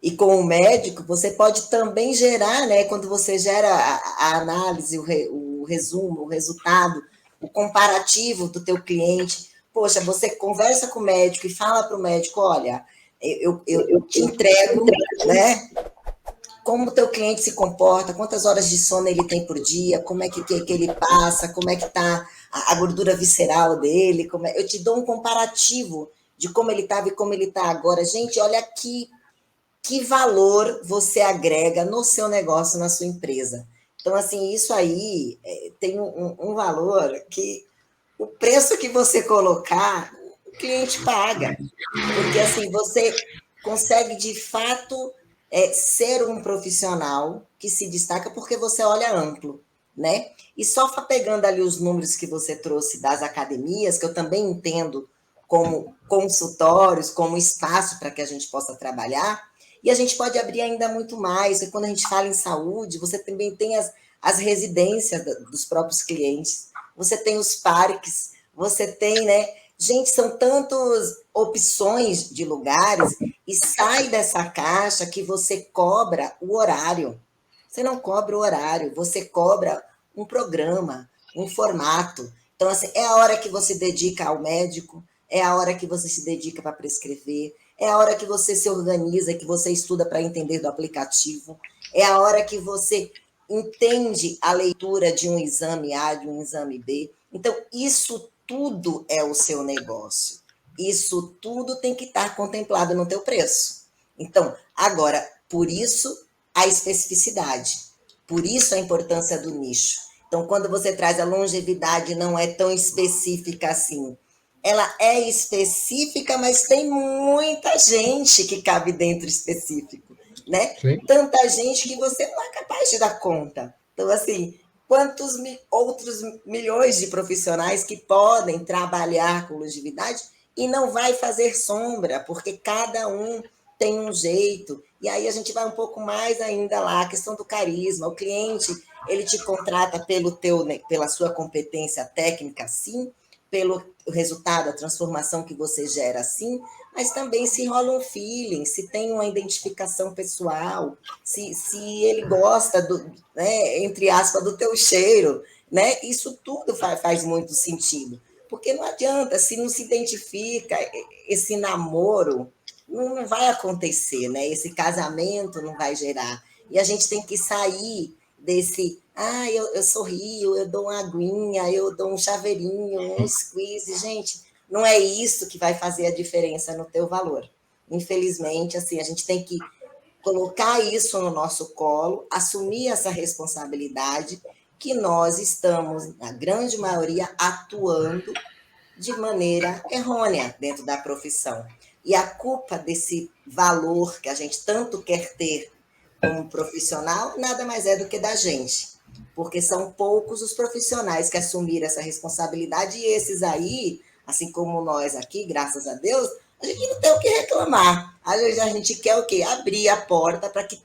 E com o médico, você pode também gerar, né, quando você gera a análise, o resumo, o resultado, o comparativo do teu cliente. Poxa, você conversa com o médico e fala para o médico, olha, eu te entrego, né, como o teu cliente se comporta, quantas horas de sono ele tem por dia, como é que ele passa, como é que está a gordura visceral dele, eu te dou um comparativo de como ele estava e como ele está agora. Gente, olha que valor você agrega no seu negócio, na sua empresa. Então, assim, isso aí tem um valor que o preço que você colocar, o cliente paga. Porque, assim, você consegue, de fato, ser um profissional que se destaca porque você olha amplo, né? E só pegando ali os números que você trouxe das academias, que eu também entendo como consultórios, como espaço para que a gente possa trabalhar, e a gente pode abrir ainda muito mais. E quando a gente fala em saúde, você também tem as residências dos próprios clientes, você tem os parques, você tem, né? Gente, são tantas opções de lugares e sai dessa caixa que você cobra o horário. Você não cobra o horário, você cobra um programa, um formato. Então, assim, é a hora que você dedica ao médico, é a hora que você se dedica para prescrever, é a hora que você se organiza, que você estuda para entender do aplicativo, é a hora que você entende a leitura de um exame A, de um exame B. Então, isso tudo é o seu negócio. Isso tudo tem que estar contemplado no teu preço. Então, agora, por isso a especificidade, por isso a importância do nicho. Então, quando você traz a longevidade, não é tão específica assim. Ela é específica, mas tem muita gente que cabe dentro específico, né? Sim. Tanta gente que você não é capaz de dar conta. Então, assim, quantos outros milhões de profissionais que podem trabalhar com longevidade e não vai fazer sombra, porque cada um tem um jeito. E aí a gente vai um pouco mais ainda lá, a questão do carisma. O cliente, ele te contrata pela sua competência técnica, sim, pelo resultado, a transformação que você gera, sim, mas também se rola um feeling, se tem uma identificação pessoal, se ele gosta do, né, entre aspas, do teu cheiro, né? Isso tudo faz muito sentido. Porque não adianta, se não se identifica esse namoro, não vai acontecer, né? Esse casamento não vai gerar. E a gente tem que sair desse, eu sorrio, eu dou uma aguinha, eu dou um chaveirinho, um squeeze. Gente, não é isso que vai fazer a diferença no teu valor. Infelizmente, assim, a gente tem que colocar isso no nosso colo, assumir essa responsabilidade que nós estamos, na grande maioria, atuando de maneira errônea dentro da profissão. E a culpa desse valor que a gente tanto quer ter como profissional nada mais é do que da gente. Porque são poucos os profissionais que assumiram essa responsabilidade e esses aí, assim como nós aqui, graças a Deus, a gente não tem o que reclamar. A gente quer o quê? Abrir a porta para que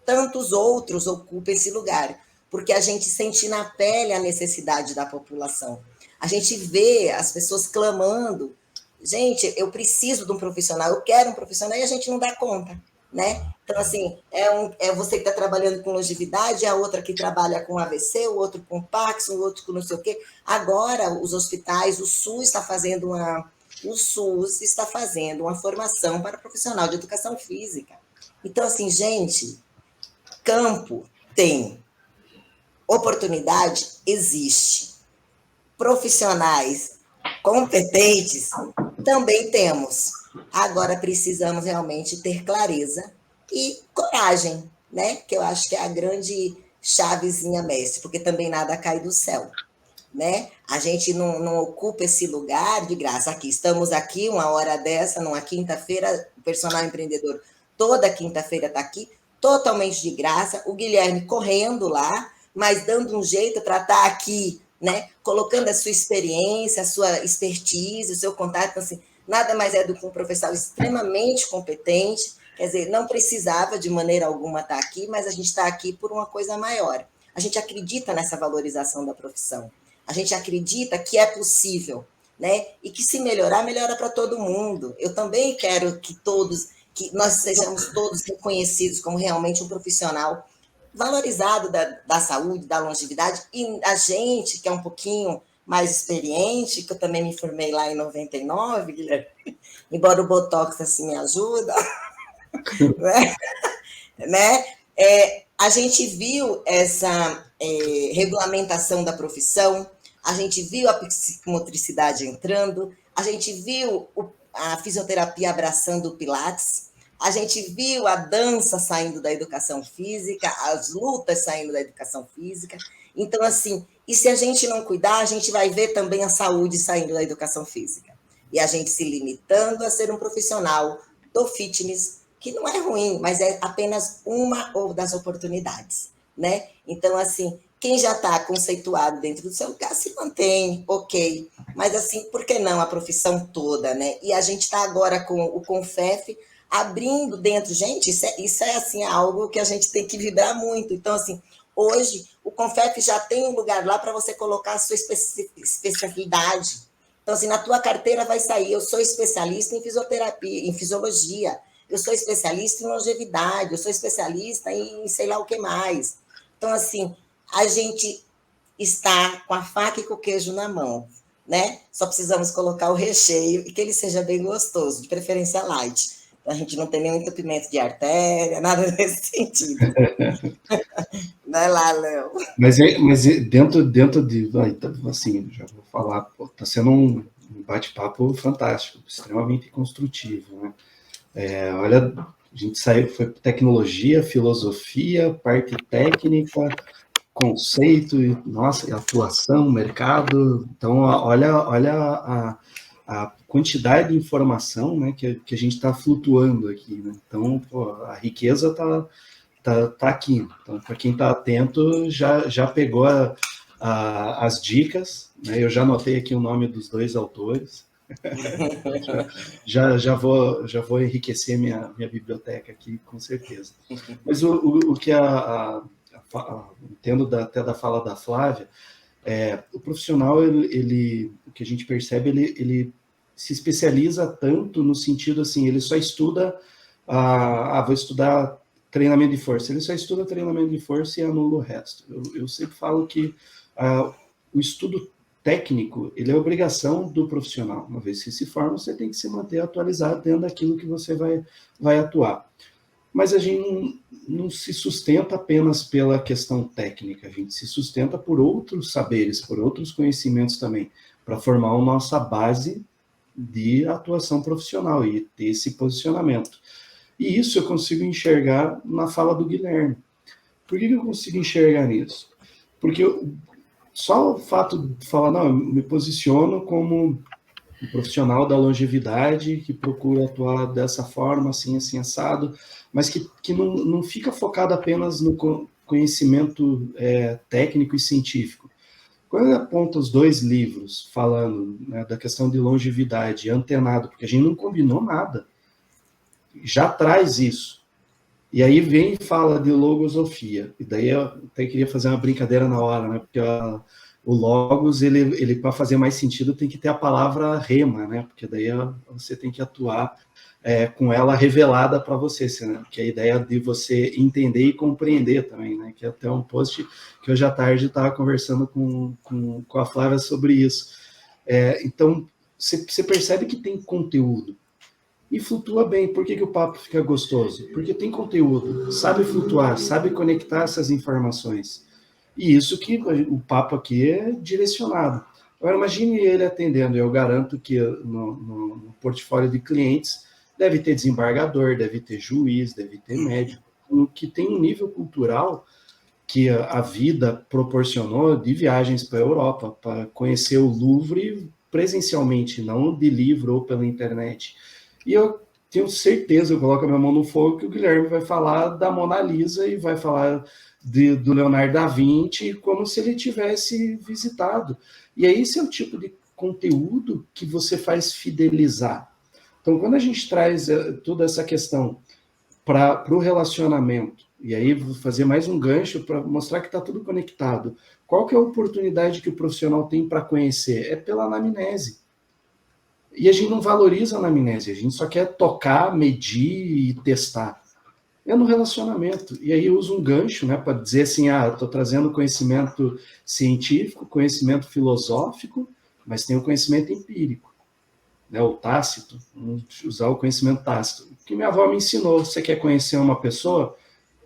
tantos outros ocupem esse lugar. Porque a gente sente na pele a necessidade da população. A gente vê as pessoas clamando, gente, eu preciso de um profissional, eu quero um profissional, e a gente não dá conta, né? Então, assim, é você que está trabalhando com longevidade, a outra que trabalha com AVC, o outro com Pax, o outro com não sei o quê. Agora, os hospitais, o SUS está fazendo uma formação para profissional de educação física. Então, assim, gente, campo tem, oportunidade existe, profissionais competentes também temos. Agora precisamos realmente ter clareza e coragem, né? Que eu acho que é a grande chavezinha mestre, porque também nada cai do céu, né? A gente não ocupa esse lugar de graça. Aqui, estamos aqui, uma hora dessa, numa quinta-feira, o personal empreendedor toda quinta-feira está aqui, totalmente de graça, o Guilherme correndo lá, mas dando um jeito para estar aqui, né? Colocando a sua experiência, a sua expertise, o seu contato, então, assim, nada mais é do que um profissional extremamente competente, quer dizer, não precisava de maneira alguma estar aqui, mas a gente está aqui por uma coisa maior. A gente acredita nessa valorização da profissão. A gente acredita que é possível, né? E que se melhorar, melhora para todo mundo. Eu também quero que todos que nós sejamos todos reconhecidos como realmente um profissional valorizado da saúde, da longevidade, e a gente, que é um pouquinho mais experiente, que eu também me formei lá em 99, Guilherme, embora o Botox assim me ajuda, né? A gente viu essa regulamentação da profissão, a gente viu a psicomotricidade entrando, a gente viu a fisioterapia abraçando o Pilates, a gente viu a dança saindo da educação física, as lutas saindo da educação física. Então, assim, e se a gente não cuidar, a gente vai ver também a saúde saindo da educação física. E a gente se limitando a ser um profissional do fitness, que não é ruim, mas é apenas uma ou das oportunidades, né? Então, assim, quem já está conceituado dentro do seu lugar se mantém, ok. Mas, assim, por que não a profissão toda, né? E a gente está agora com o Confef abrindo dentro. Gente, isso é assim, algo que a gente tem que vibrar muito. Então, assim, hoje, o Confef já tem um lugar lá para você colocar a sua especialidade. Então, assim, na tua carteira vai sair, eu sou especialista em fisioterapia, em fisiologia, eu sou especialista em longevidade, eu sou especialista em sei lá o que mais. Então, assim, a gente está com a faca e com o queijo na mão, né? Só precisamos colocar o recheio e que ele seja bem gostoso, de preferência light. Então, a gente não tem nenhum entupimento de artéria, nada nesse sentido. Vai lá, Léo. Mas dentro de, assim, já vou falar, está sendo um bate-papo fantástico, extremamente construtivo, né? Olha, a gente saiu, foi tecnologia, filosofia, parte técnica, conceito, nossa, atuação, mercado. Então, olha a quantidade de informação, né, que a gente está flutuando aqui, né? Então, pô, a riqueza tá aqui. Então, para quem está atento, já pegou as dicas, né? Eu já anotei aqui o nome dos dois autores. já vou enriquecer minha biblioteca aqui, com certeza. Mas o que entendo até da fala da Flávia, o profissional, o que a gente percebe, ele se especializa tanto no sentido assim, ele só estuda, vou estudar treinamento de força, ele só estuda treinamento de força e anula o resto. Eu sempre falo que o estudo técnico, ele é obrigação do profissional. Uma vez que se forma, você tem que se manter atualizado dentro daquilo que você vai atuar. Mas a gente não se sustenta apenas pela questão técnica, a gente se sustenta por outros saberes, por outros conhecimentos também, para formar a nossa base de atuação profissional e ter esse posicionamento. E isso eu consigo enxergar na fala do Guilherme. Por que eu consigo enxergar nisso? Porque só o fato de falar, não, eu me posiciono como um profissional da longevidade que procura atuar dessa forma, assim, assim, assado, mas que não fica focado apenas no conhecimento técnico e científico. Quando ele aponta os dois livros falando, né, da questão de longevidade, antenado, porque a gente não combinou nada, já traz isso. E aí vem e fala de logosofia. E daí eu até queria fazer uma brincadeira na hora, né? Porque o logos, ele para fazer mais sentido, tem que ter a palavra rema, né? Porque daí você tem que atuar com ela revelada para você, né? Que é a ideia de você entender e compreender também, né? Que é até um post que hoje à tarde estava conversando com a Flávia sobre isso. Então, você percebe que tem conteúdo. E flutua bem. Por que o papo fica gostoso? Porque tem conteúdo, sabe flutuar, sabe conectar essas informações. E isso que o papo aqui é direcionado. Agora, imagine ele atendendo. Eu garanto que no portfólio de clientes deve ter desembargador, deve ter juiz, deve ter médico, que tem um nível cultural que a vida proporcionou de viagens para a Europa, para conhecer o Louvre presencialmente, não de livro ou pela internet. E eu tenho certeza, eu coloco a minha mão no fogo, que o Guilherme vai falar da Mona Lisa e vai falar do Leonardo da Vinci como se ele tivesse visitado. E aí esse é o tipo de conteúdo que você faz fidelizar. Então, quando a gente traz toda essa questão para o relacionamento, e aí vou fazer mais um gancho para mostrar que está tudo conectado. Qual que é a oportunidade que o profissional tem para conhecer? É pela anamnese. E a gente não valoriza a anamnese, a gente só quer tocar, medir e testar. É no relacionamento. E aí eu uso um gancho, né, para dizer assim, estou trazendo conhecimento científico, conhecimento filosófico, mas tem o conhecimento empírico, né, o tácito, vamos usar o conhecimento tácito. O que minha avó me ensinou, você quer conhecer uma pessoa,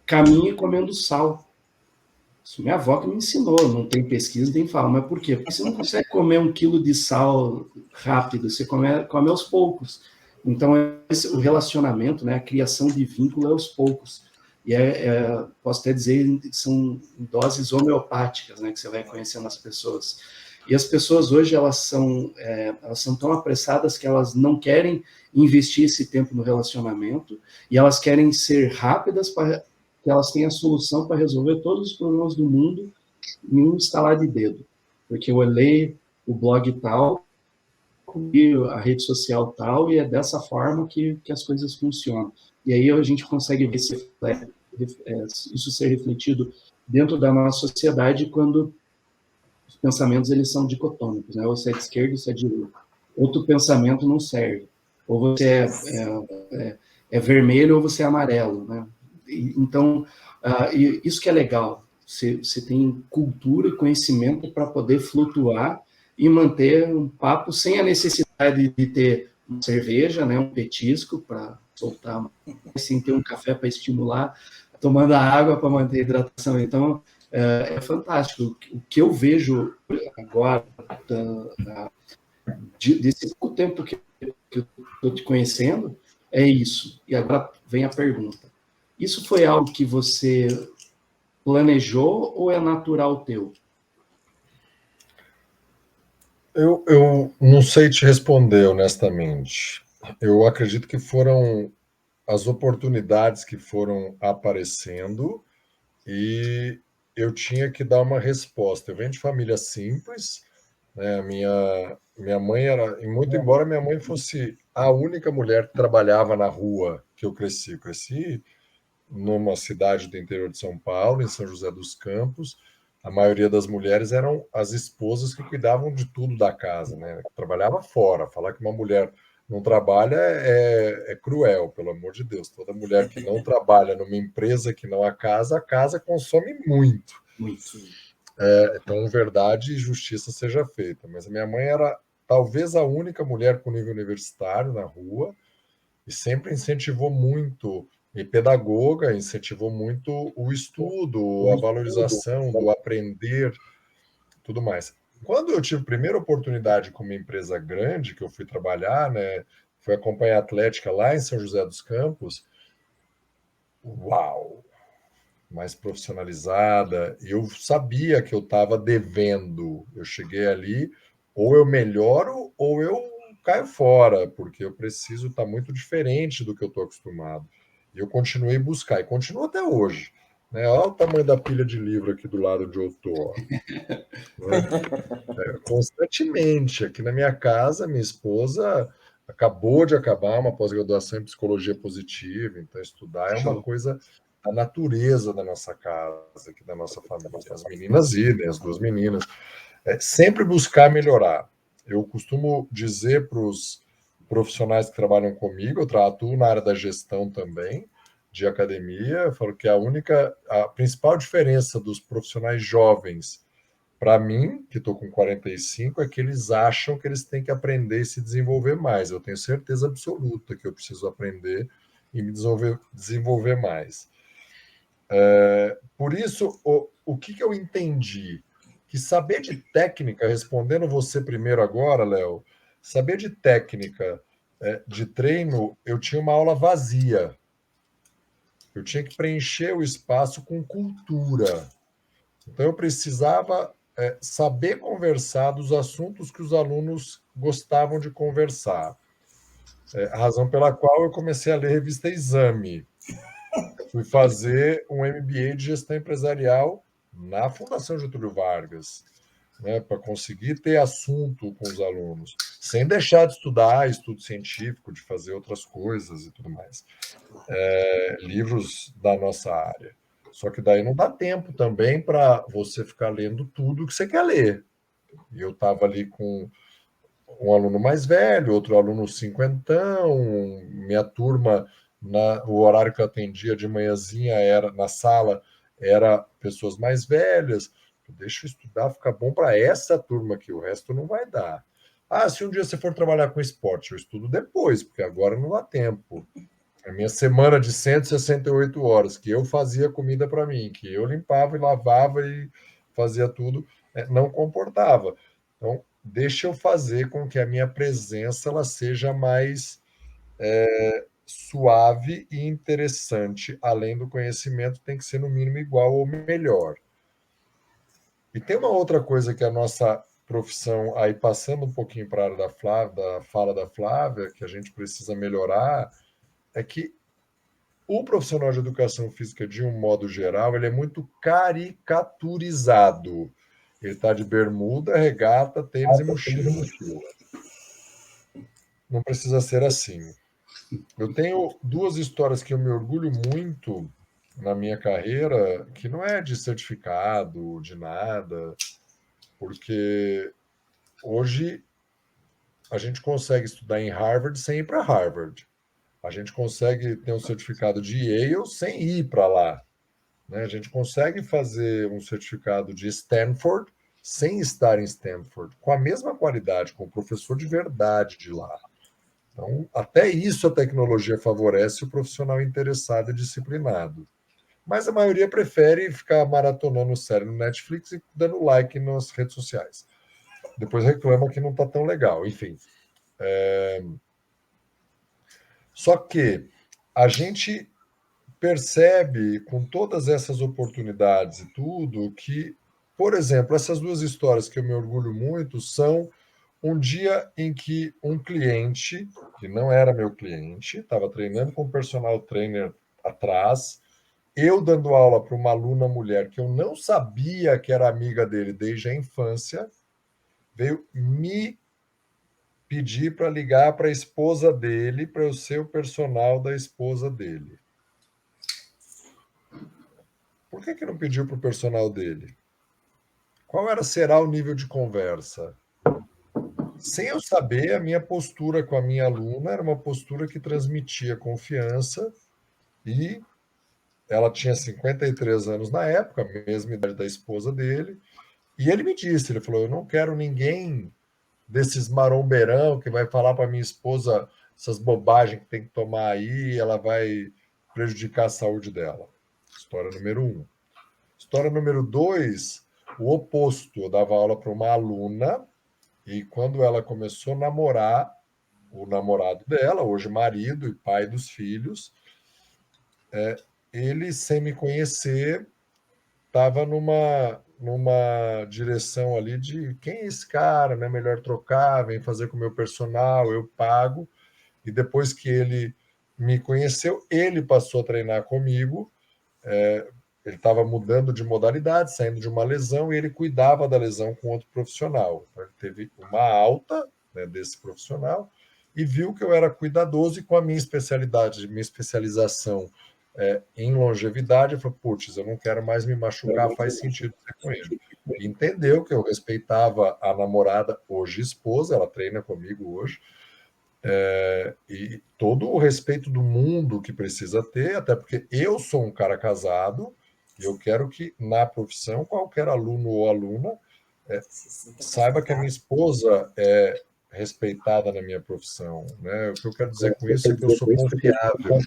caminhe comendo sal. Isso minha avó que me ensinou, não tem pesquisa, nem fala. Mas por quê? Porque você não consegue comer 1 quilo de sal rápido, você come aos poucos. Então, o relacionamento, né, a criação de vínculo é aos poucos. E posso até dizer, são doses homeopáticas, né, que você vai conhecendo as pessoas. E as pessoas hoje, elas são tão apressadas que elas não querem investir esse tempo no relacionamento e elas querem ser rápidas para que elas têm a solução para resolver todos os problemas do mundo em um estalar de dedo. Porque eu olhei o blog tal, e a rede social tal, e é dessa forma que as coisas funcionam. E aí a gente consegue ver isso ser refletido dentro da nossa sociedade quando os pensamentos eles são dicotômicos, né? Ou você é de esquerda ou você é de direita. Outro pensamento não serve. Ou você é vermelho ou você é amarelo, né? Então, isso que é legal. Você tem cultura e conhecimento para poder flutuar e manter um papo sem a necessidade de ter uma cerveja, né, um petisco para soltar, sem ter um café para estimular, tomando a água para manter a hidratação. Então, é fantástico. O que eu vejo agora, desse pouco tempo que eu estou te conhecendo, é isso. E agora vem a pergunta. Isso foi algo que você planejou ou é natural teu? Eu não sei te responder honestamente. Eu acredito que foram as oportunidades que foram aparecendo e eu tinha que dar uma resposta. Eu venho de família simples, né? Minha mãe era, muito embora minha mãe fosse a única mulher que trabalhava na rua que eu cresci. Eu cresci numa cidade do interior de São Paulo, em São José dos Campos. A maioria das mulheres eram as esposas que cuidavam de tudo da casa, né? Trabalhava fora. Falar que uma mulher não trabalha é cruel, pelo amor de Deus. Toda mulher que não trabalha numa empresa que não a casa consome muito. Muito. Então, verdade e justiça seja feita. Mas a minha mãe era talvez a única mulher com nível universitário na rua e sempre incentivou muito, e pedagoga, incentivou muito o estudo, a valorização do aprender, tudo mais. Quando eu tive a primeira oportunidade com uma empresa grande, que eu fui trabalhar, né, fui acompanhar a Atlética lá em São José dos Campos, uau! Mais profissionalizada, eu sabia que eu estava devendo. Eu cheguei ali, ou eu melhoro ou eu caio fora, porque eu preciso estar muito diferente do que eu estou acostumado. E eu continuei a buscar, e continuo até hoje. Né? Olha o tamanho da pilha de livro aqui do lado onde eu estou. Né? Constantemente. Aqui na minha casa, minha esposa acabou de acabar uma pós-graduação em psicologia positiva, então estudar é uma coisa da natureza da nossa casa, aqui da nossa família. As meninas idem, as duas meninas. Sempre buscar melhorar. Eu costumo dizer para os profissionais que trabalham comigo, eu atuo na área da gestão também, de academia, eu falo que a principal diferença dos profissionais jovens para mim, que estou com 45, é que eles acham que eles têm que aprender e se desenvolver mais. Eu tenho certeza absoluta que eu preciso aprender e me desenvolver mais. Por isso, o que eu entendi? Que saber de técnica, respondendo você primeiro agora, Léo, saber de técnica de treino, eu tinha uma aula vazia. Eu tinha que preencher o espaço com cultura. Então, eu precisava saber conversar dos assuntos que os alunos gostavam de conversar. A razão pela qual eu comecei a ler a revista Exame. Fui fazer um MBA de gestão empresarial na Fundação Getúlio Vargas, né, para conseguir ter assunto com os alunos, sem deixar de estudar estudo científico, de fazer outras coisas e tudo mais. Livros da nossa área. Só que daí não dá tempo também para você ficar lendo tudo que você quer ler. E eu estava ali com um aluno mais velho, outro aluno cinquentão, minha turma, o horário que eu atendia de manhãzinha era na sala, era pessoas mais velhas. Deixa eu estudar, ficar bom para essa turma aqui, o resto não vai dar. Se um dia você for trabalhar com esporte, eu estudo depois, porque agora não dá tempo. A minha semana de 168 horas, que eu fazia comida para mim, que eu limpava e lavava e fazia tudo, não comportava. Então, deixa eu fazer com que a minha presença ela seja mais suave e interessante. Além do conhecimento, tem que ser no mínimo igual ou melhor. E tem uma outra coisa que a nossa profissão, aí passando um pouquinho para a área da fala da Flávia, que a gente precisa melhorar, é que o profissional de educação física, de um modo geral, ele é muito caricaturizado. Ele está de bermuda, regata, tênis e mochila. Não precisa ser assim. Eu tenho duas histórias que eu me orgulho muito na minha carreira, que não é de certificado, de nada, porque hoje a gente consegue estudar em Harvard sem ir para Harvard. A gente consegue ter um certificado de Yale sem ir para lá. Né? A gente consegue fazer um certificado de Stanford sem estar em Stanford, com a mesma qualidade, com o professor de verdade de lá. Então, até isso a tecnologia favorece o profissional interessado e disciplinado. Mas a maioria prefere ficar maratonando série no Netflix e dando like nas redes sociais. Depois reclama que não está tão legal. Enfim. Só que a gente percebe, com todas essas oportunidades e tudo, que, por exemplo, essas duas histórias que eu me orgulho muito são um dia em que um cliente, que não era meu cliente, estava treinando com um personal trainer atrás, eu dando aula para uma aluna mulher que eu não sabia que era amiga dele desde a infância, veio me pedir para ligar para a esposa dele, para eu ser o personal da esposa dele. Por que não pediu para o personal dele? Será o nível de conversa? Sem eu saber, a minha postura com a minha aluna era uma postura que transmitia confiança e ela tinha 53 anos na época, a mesma idade da esposa dele, e ele me disse, ele falou, eu não quero ninguém desses marombeirão que vai falar para minha esposa essas bobagens que tem que tomar aí, ela vai prejudicar a saúde dela. História número 1. História número 2, o oposto. Eu dava aula para uma aluna e quando ela começou a namorar o namorado dela, hoje marido e pai dos filhos, ele, sem me conhecer, estava numa direção ali de quem é esse cara, né? Melhor trocar, vem fazer com o meu personal, eu pago. E depois que ele me conheceu, ele passou a treinar comigo. Ele estava mudando de modalidade, saindo de uma lesão, e ele cuidava da lesão com outro profissional. Então, ele teve uma alta, né, desse profissional e viu que eu era cuidadoso, e com a minha especialidade, minha especialização em longevidade, eu falei, putz, eu não quero mais me machucar, faz sentido ser com ele. E entendeu que eu respeitava a namorada, hoje esposa, ela treina comigo hoje, e todo o respeito do mundo que precisa ter, até porque eu sou um cara casado, e eu quero que na profissão, qualquer aluno ou aluna saiba que a minha esposa é respeitada na minha profissão. Né? O que eu quero dizer com isso é que eu sou confiável, eu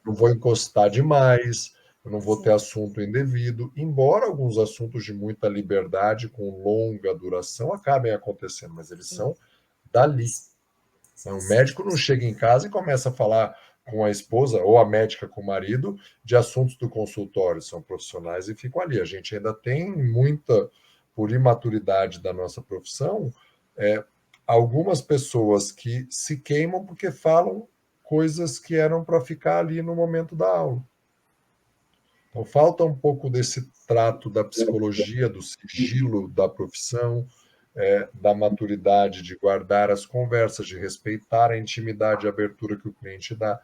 não vou encostar demais, eu não vou ter assunto indevido, embora alguns assuntos de muita liberdade, com longa duração, acabem acontecendo, mas eles são dali. Então, o médico não chega em casa e começa a falar com a esposa ou a médica com o marido de assuntos do consultório, são profissionais e ficam ali. A gente ainda tem muita, por imaturidade da nossa profissão, algumas pessoas que se queimam porque falam coisas que eram para ficar ali no momento da aula. Então, falta um pouco desse trato da psicologia, do sigilo da profissão, da maturidade de guardar as conversas, de respeitar a intimidade e a abertura que o cliente dá.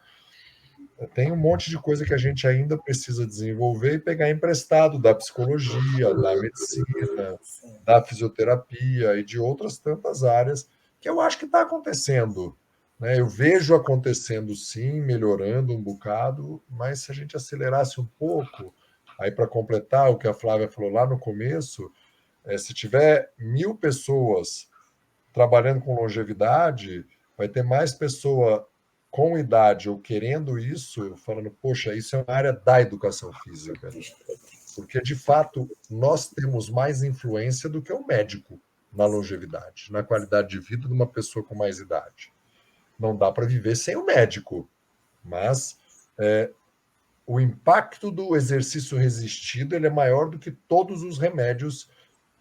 Tem um monte de coisa que a gente ainda precisa desenvolver e pegar emprestado da psicologia, da medicina, da fisioterapia e de outras tantas áreas que eu acho que está acontecendo. Né? Eu vejo acontecendo sim, melhorando um bocado, mas se a gente acelerasse um pouco, aí para completar o que a Flávia falou lá no começo, se tiver 1.000 pessoas trabalhando com longevidade, vai ter mais pessoa com idade ou querendo isso, falando, poxa, isso é uma área da educação física. Porque, de fato, nós temos mais influência do que o médico na longevidade, na qualidade de vida de uma pessoa com mais idade. Não dá para viver sem o médico, mas o impacto do exercício resistido ele é maior do que todos os remédios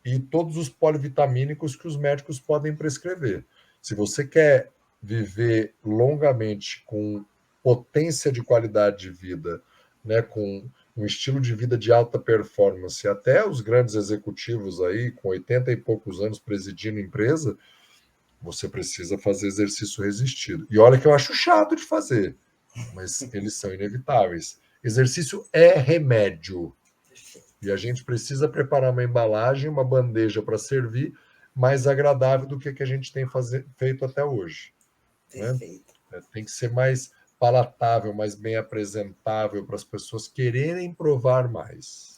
e todos os polivitamínicos que os médicos podem prescrever. Se você quer viver longamente com potência de qualidade de vida, né, com um estilo de vida de alta performance, até os grandes executivos aí, com 80 e poucos anos presidindo empresa, você precisa fazer exercício resistido. E olha que eu acho chato de fazer, mas eles são inevitáveis. Exercício é remédio. E a gente precisa preparar uma embalagem, uma bandeja para servir mais agradável do que a gente tem feito até hoje. Né? Tem que ser mais palatável, mais bem apresentável para as pessoas quererem provar mais.